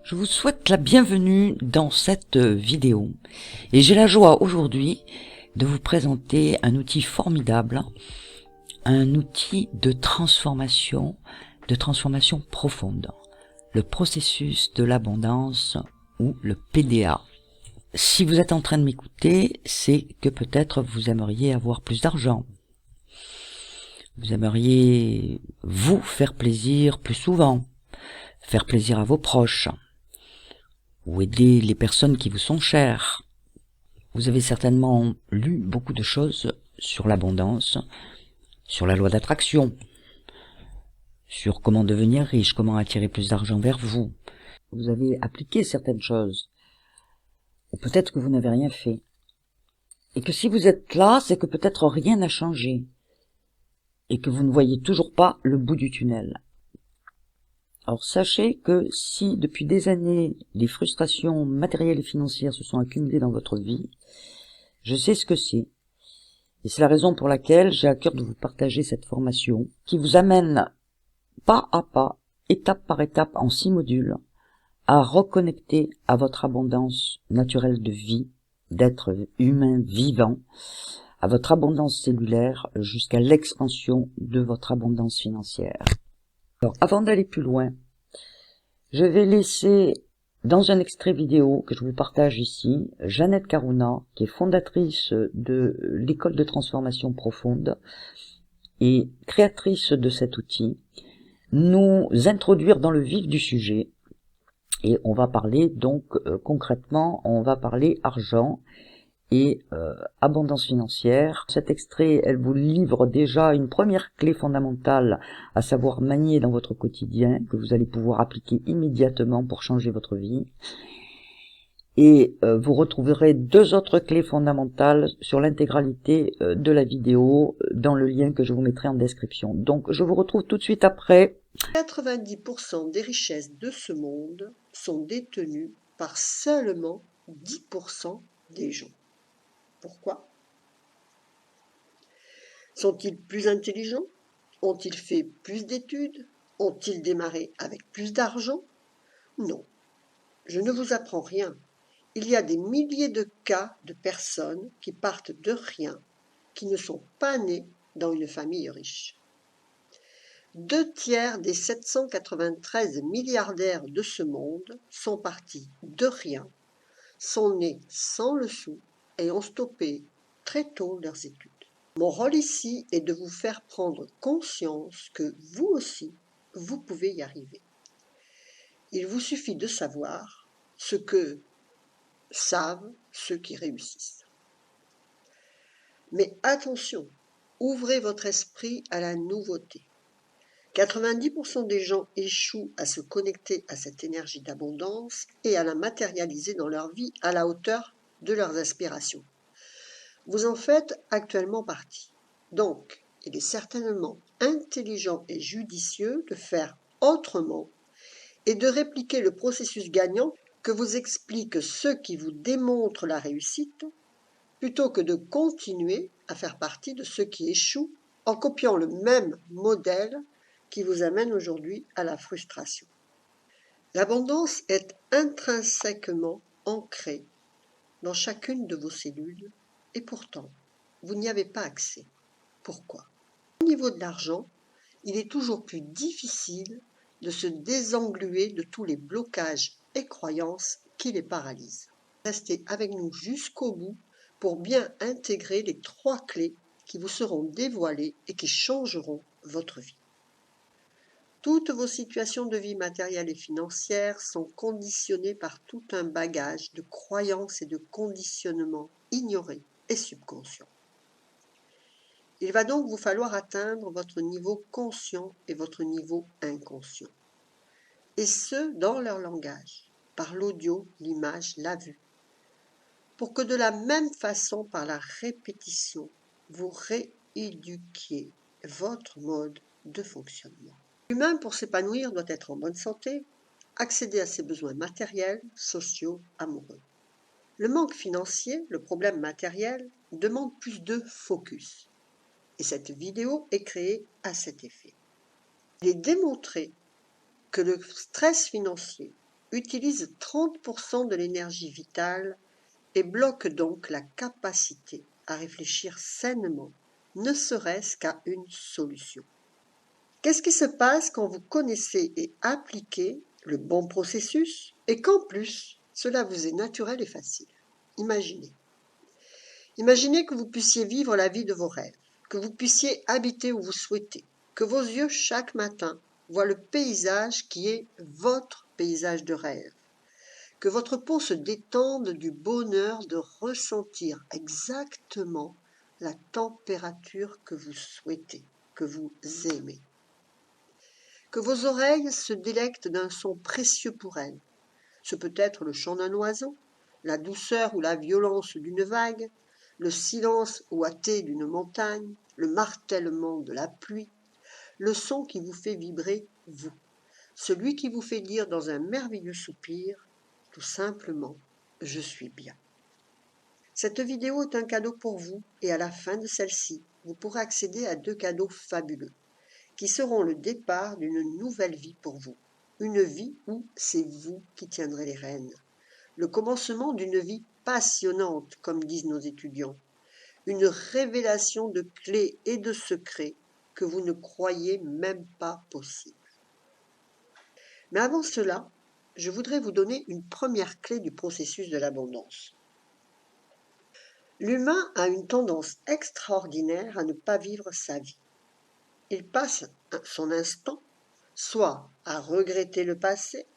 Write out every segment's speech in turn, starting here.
Je vous souhaite la bienvenue dans cette vidéo et j'ai la joie aujourd'hui de vous présenter un outil formidable, un outil de transformation profonde, le processus de l'abondance ou le PDA. Si vous êtes en train de m'écouter, c'est que peut-être vous aimeriez avoir plus d'argent. Vous aimeriez vous faire plaisir plus souvent, faire plaisir à vos proches, ou aider les personnes qui vous sont chères. Vous avez certainement lu beaucoup de choses sur l'abondance, sur la loi d'attraction, sur comment devenir riche, comment attirer plus d'argent vers vous. Vous avez appliqué certaines choses, ou peut-être que vous n'avez rien fait. Et que si vous êtes là, c'est que peut-être rien n'a changé, et que vous ne voyez toujours pas le bout du tunnel. Alors sachez que si depuis des années les frustrations matérielles et financières se sont accumulées dans votre vie, je sais ce que c'est. Et c'est la raison pour laquelle j'ai à cœur de vous partager cette formation qui vous amène pas à pas, étape par étape en 6 modules, à reconnecter à votre abondance naturelle de vie, d'être humain vivant, à votre abondance cellulaire jusqu'à l'expansion de votre abondance financière. Alors, avant d'aller plus loin, je vais laisser dans un extrait vidéo que je vous partage ici, Jeannette Karuna, qui est fondatrice de l'école de transformation profonde et créatrice de cet outil, nous introduire dans le vif du sujet. Et on va parler donc concrètement, on va parler argent et abondance financière. Cet extrait, elle vous livre déjà une première clé fondamentale à savoir manier dans votre quotidien, que vous allez pouvoir appliquer immédiatement pour changer votre vie. Et vous retrouverez 2 autres clés fondamentales sur l'intégralité de la vidéo dans le lien que je vous mettrai en description. Donc je vous retrouve tout de suite après. 90% des richesses de ce monde sont détenues par seulement 10% des gens. Pourquoi? Sont-ils plus intelligents? Ont-ils fait plus d'études? Ont-ils démarré avec plus d'argent? Non, je ne vous apprends rien. Il y a des milliers de cas de personnes qui partent de rien, qui ne sont pas nées dans une famille riche. 2/3 des 793 milliardaires de ce monde sont partis de rien, sont nés sans le sou et ont stoppé très tôt leurs études. Mon rôle ici est de vous faire prendre conscience que vous aussi, vous pouvez y arriver. Il vous suffit de savoir ce que savent ceux qui réussissent. Mais attention, ouvrez votre esprit à la nouveauté. 90% des gens échouent à se connecter à cette énergie d'abondance et à la matérialiser dans leur vie à la hauteur de leurs aspirations. Vous en faites actuellement partie. Donc, il est certainement intelligent et judicieux de faire autrement et de répliquer le processus gagnant que vous expliquent ceux qui vous démontrent la réussite, plutôt que de continuer à faire partie de ceux qui échouent en copiant le même modèle qui vous amène aujourd'hui à la frustration. L'abondance est intrinsèquement ancrée dans chacune de vos cellules et pourtant, vous n'y avez pas accès. Pourquoi? Au niveau de l'argent, il est toujours plus difficile de se désengluer de tous les blocages et croyances qui les paralysent. Restez avec nous jusqu'au bout pour bien intégrer les 3 clés qui vous seront dévoilées et qui changeront votre vie. Toutes vos situations de vie matérielle et financière sont conditionnées par tout un bagage de croyances et de conditionnements ignorés et subconscients. Il va donc vous falloir atteindre votre niveau conscient et votre niveau inconscient. Et ce, dans leur langage, par l'audio, l'image, la vue. Pour que de la même façon, par la répétition, vous rééduquiez votre mode de fonctionnement. L'humain, pour s'épanouir, doit être en bonne santé, accéder à ses besoins matériels, sociaux, amoureux. Le manque financier, le problème matériel, demande plus de focus. Et cette vidéo est créée à cet effet. Il est démontré que le stress financier utilise 30% de l'énergie vitale et bloque donc la capacité à réfléchir sainement, ne serait-ce qu'à une solution. Qu'est-ce qui se passe quand vous connaissez et appliquez le bon processus et qu'en plus, cela vous est naturel et facile? Imaginez. Imaginez que vous puissiez vivre la vie de vos rêves, que vous puissiez habiter où vous souhaitez, que vos yeux chaque matin voient le paysage qui est votre paysage de rêve, que votre peau se détende du bonheur de ressentir exactement la température que vous souhaitez, que vous aimez. Que vos oreilles se délectent d'un son précieux pour elles. Ce peut être le chant d'un oiseau, la douceur ou la violence d'une vague, le silence ouaté d'une montagne, le martèlement de la pluie, le son qui vous fait vibrer, vous, celui qui vous fait dire dans un merveilleux soupir, tout simplement, je suis bien. Cette vidéo est un cadeau pour vous et à la fin de celle-ci, vous pourrez accéder à 2 cadeaux fabuleux qui seront le départ d'une nouvelle vie pour vous. Une vie où c'est vous qui tiendrez les rênes. Le commencement d'une vie passionnante, comme disent nos étudiants. Une révélation de clés et de secrets que vous ne croyez même pas possible. Mais avant cela, je voudrais vous donner une première clé du processus de l'abondance. L'humain a une tendance extraordinaire à ne pas vivre sa vie. Il passe son instant soit à regretter le passé,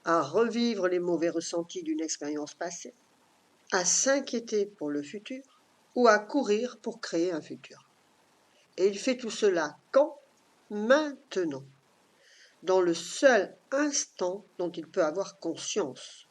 à revivre les mauvais ressentis d'une expérience passée, à s'inquiéter pour le futur ou à courir pour créer un futur. Et il fait tout cela quand? Maintenant, dans le seul instant dont il peut avoir conscience.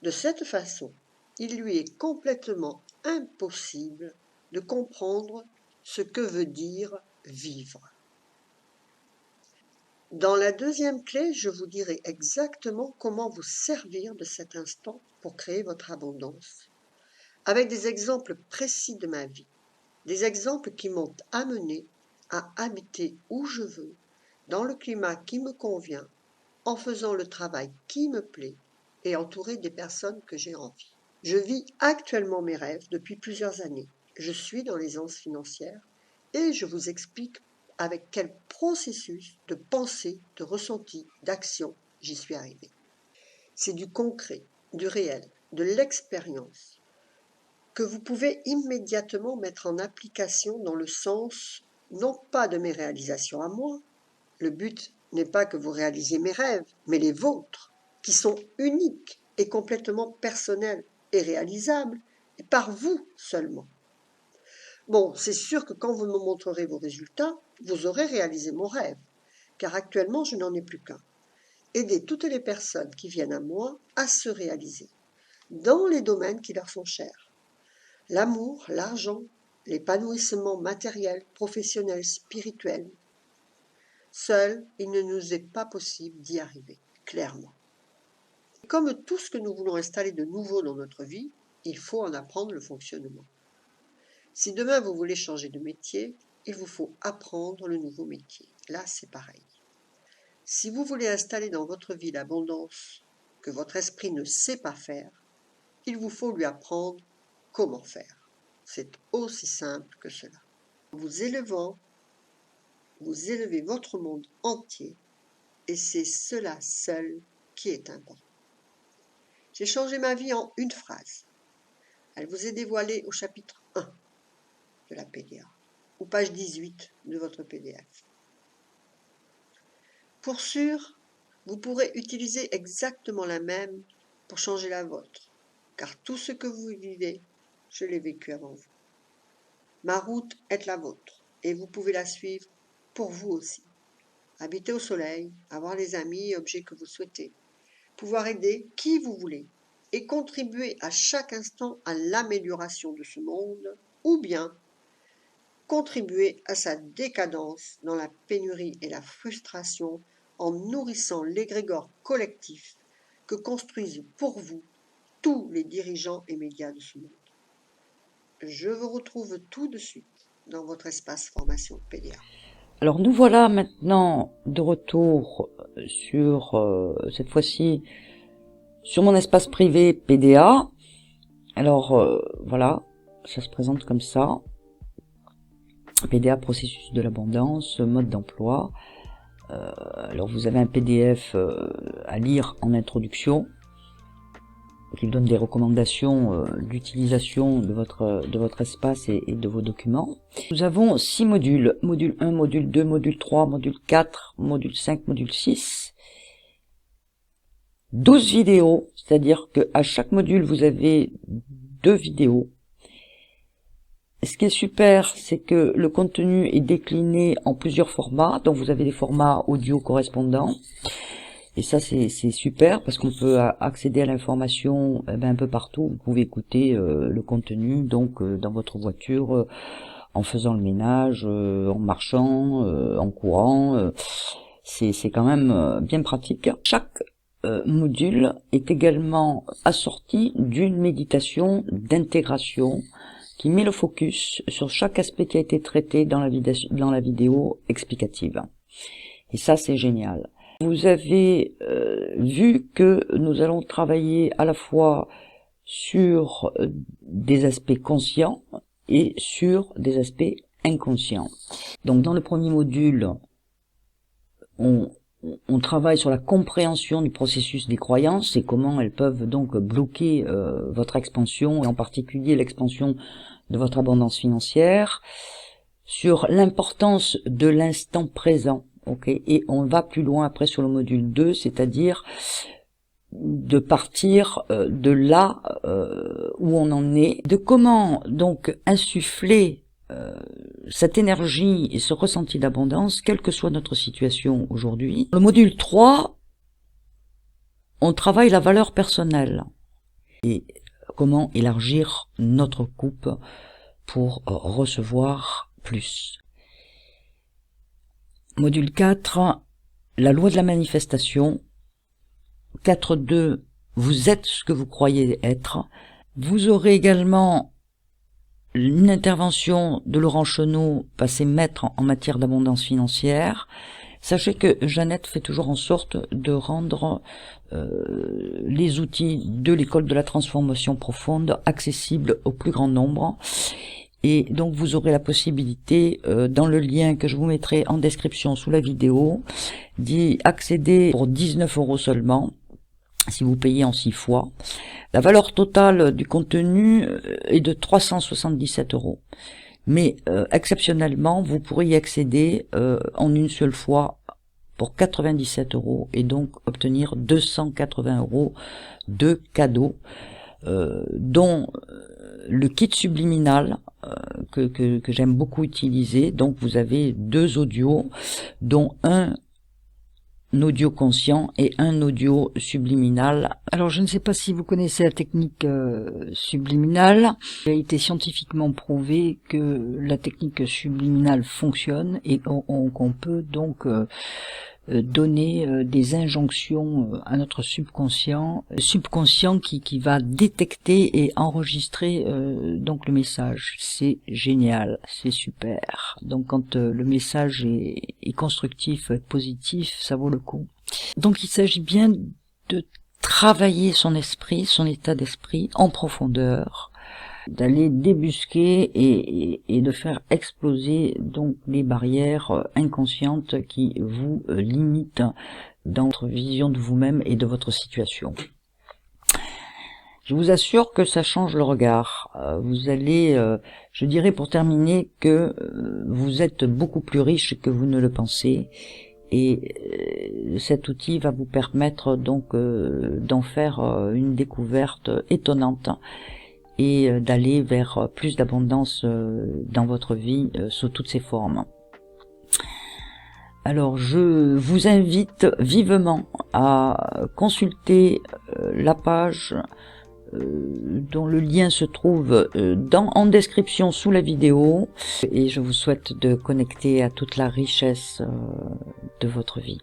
De cette façon, il lui est complètement impossible de comprendre ce que veut dire vivre. Dans la deuxième clé, je vous dirai exactement comment vous servir de cet instant pour créer votre abondance, avec des exemples précis de ma vie, des exemples qui m'ont amené à habiter où je veux, dans le climat qui me convient, en faisant le travail qui me plaît et entouré des personnes que j'ai envie. Je vis actuellement mes rêves depuis plusieurs années. Je suis dans l'aisance financière et je vous explique avec quel processus de pensée, de ressenti, d'action j'y suis arrivée. C'est du concret, du réel, de l'expérience que vous pouvez immédiatement mettre en application dans le sens non pas de mes réalisations à moi, le but n'est pas que vous réalisiez mes rêves, mais les vôtres, qui sont uniques et complètement personnels et réalisables, et par vous seulement. Bon, c'est sûr que quand vous me montrerez vos résultats, vous aurez réalisé mon rêve, car actuellement je n'en ai plus qu'un. Aider toutes les personnes qui viennent à moi à se réaliser, dans les domaines qui leur sont chers. L'amour, l'argent, l'épanouissement matériel, professionnel, spirituel. Seul, il ne nous est pas possible d'y arriver, clairement. Comme tout ce que nous voulons installer de nouveau dans notre vie, il faut en apprendre le fonctionnement. Si demain vous voulez changer de métier, il vous faut apprendre le nouveau métier. Là, c'est pareil. Si vous voulez installer dans votre vie l'abondance que votre esprit ne sait pas faire, il vous faut lui apprendre comment faire. C'est aussi simple que cela. En vous élevant, vous élevez votre monde entier et c'est cela seul qui est important. J'ai changé ma vie en une phrase. Elle vous est dévoilée au chapitre 1 de la PDA, ou page 18 de votre PDF. Pour sûr, vous pourrez utiliser exactement la même pour changer la vôtre, car tout ce que vous vivez, je l'ai vécu avant vous. Ma route est la vôtre, et vous pouvez la suivre pour vous aussi. Habiter au soleil, avoir les amis et objets que vous souhaitez, pouvoir aider qui vous voulez, et contribuer à chaque instant à l'amélioration de ce monde, ou bien contribuer à sa décadence dans la pénurie et la frustration en nourrissant l'égrégore collectif que construisent pour vous tous les dirigeants et médias de ce monde. Je vous retrouve tout de suite dans votre espace formation PDA. Alors nous voilà maintenant de retour sur cette fois-ci sur mon espace privé PDA. Alors voilà, ça se présente comme ça. PDA, processus de l'abondance, mode d'emploi. Alors vous avez un PDF à lire en introduction qui donne des recommandations d'utilisation de votre espace et de vos documents. Nous avons 6 modules, module 1, module 2, module 3, module 4, module 5, module 6. 12 vidéos, c'est-à-dire que à chaque module vous avez 2 vidéos. Ce qui est super, c'est que le contenu est décliné en plusieurs formats, donc vous avez des formats audio correspondants. Et ça c'est super parce qu'on peut accéder à l'information un peu partout. Vous pouvez écouter le contenu donc dans votre voiture, en faisant le ménage, en marchant, en courant. C'est quand même bien pratique. Chaque module est également assorti d'une méditation d'intégration qui met le focus sur chaque aspect qui a été traité dans la vidéo explicative. Et ça c'est génial. Vous avez vu que nous allons travailler à la fois sur des aspects conscients et sur des aspects inconscients. Donc dans le premier module, on travaille sur la compréhension du processus des croyances et comment elles peuvent donc bloquer votre expansion, et en particulier l'expansion de votre abondance financière, sur l'importance de l'instant présent. Okay, et on va plus loin après sur le module 2, c'est-à-dire de partir de là où on en est, de comment donc insuffler cette énergie et ce ressenti d'abondance, quelle que soit notre situation aujourd'hui. Le module 3, on travaille la valeur personnelle et comment élargir notre coupe pour recevoir plus. Module 4, la loi de la manifestation. 4.2, vous êtes ce que vous croyez être. Vous aurez également une intervention de Laurent Chenot, passé maître en matière d'abondance financière. Sachez que Jeannette fait toujours en sorte de rendre les outils de l'école de la transformation profonde accessibles au plus grand nombre. Et donc vous aurez la possibilité, dans le lien que je vous mettrai en description sous la vidéo, d'y accéder pour 19 € seulement, si vous payez en 6 fois. La valeur totale du contenu est de 377 €. Mais exceptionnellement, vous pourrez y accéder en une seule fois pour 97 € et donc obtenir 280 € de cadeaux, dont le kit subliminal que j'aime beaucoup utiliser. Donc vous avez 2 audios, dont un audio conscient et un audio subliminal. Alors je ne sais pas si vous connaissez la technique subliminale. Il a été scientifiquement prouvé que la technique subliminale fonctionne et qu'on peut donc donner des injonctions à notre subconscient, qui va détecter et enregistrer donc le message. C'est génial, c'est super. Donc quand le message est constructif, positif, ça vaut le coup. Donc il s'agit bien de travailler son esprit, son état d'esprit en profondeur, d'aller débusquer et de faire exploser donc les barrières inconscientes qui vous limitent dans votre vision de vous-même et de votre situation. Je vous assure que ça change le regard. Vous allez, je dirais pour terminer, que vous êtes beaucoup plus riche que vous ne le pensez. Et cet outil va vous permettre donc d'en faire une découverte étonnante et d'aller vers plus d'abondance dans votre vie sous toutes ses formes. Alors je vous invite vivement à consulter la page dont le lien se trouve en description sous la vidéo, et je vous souhaite de connecter à toute la richesse de votre vie.